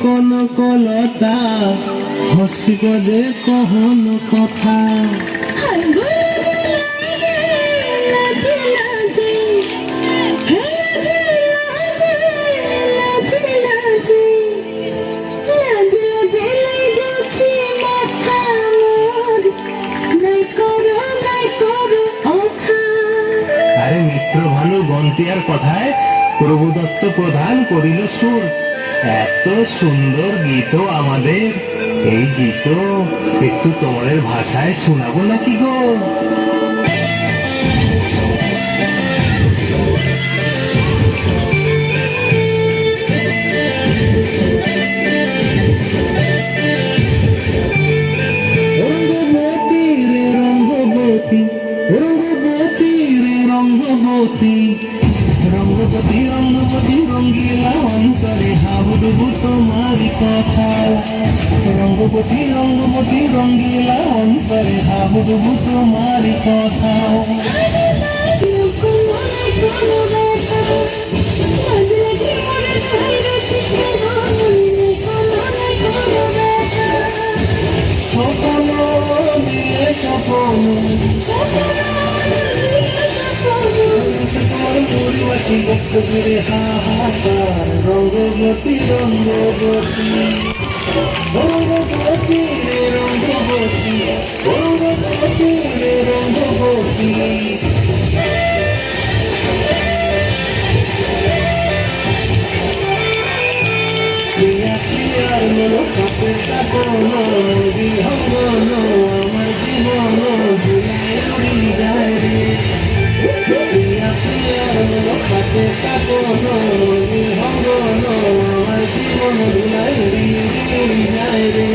কনকলতা হসিব দে কহন কথা আরে মিত্র ভানু গন্তিয়ার কথায় প্রভুদত্ত প্রধান করিল সুর। এত সুন্দর গীত আমাদের, এই গীত একটু তোমাদের ভাষায় শোনাবো নাকি গো? রঙ্গবতী রে রঙ্গবতী, রঙ্গবতী রে রঙ্গবতী, রঙ্গবতী রঙ্গবতী রঙ্গিলা অন্তরে হাবুডুবু তোমারি কথা। রঙ্গবতী রঙ্গবতী রঙ্গিলা অন্তরে হাবুডুবু তোমারি কথা। স্বপ্ন নিয়ে স্বপ্ন পরিবাসী বক্তব্যে হাহাকার। রঙ্গবতী রঙ্গবতী, রঙ্গবতী রে রঙ্গবতী, রঙ্গবতী রে রঙ্গবতী। প্রিয়ার মনো সাথে সাপন বিহঙ্গন আমার জীবন জুড়ে উড়ি যায় রে। সাথে সাপন বিহঙ্গন আমার জীবন ধুলাই উড়ি যায় রে।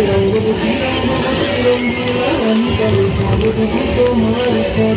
রঙ্গবতী রঙ্গিলা অন্তরে হাবুডুবু তোমার কথা।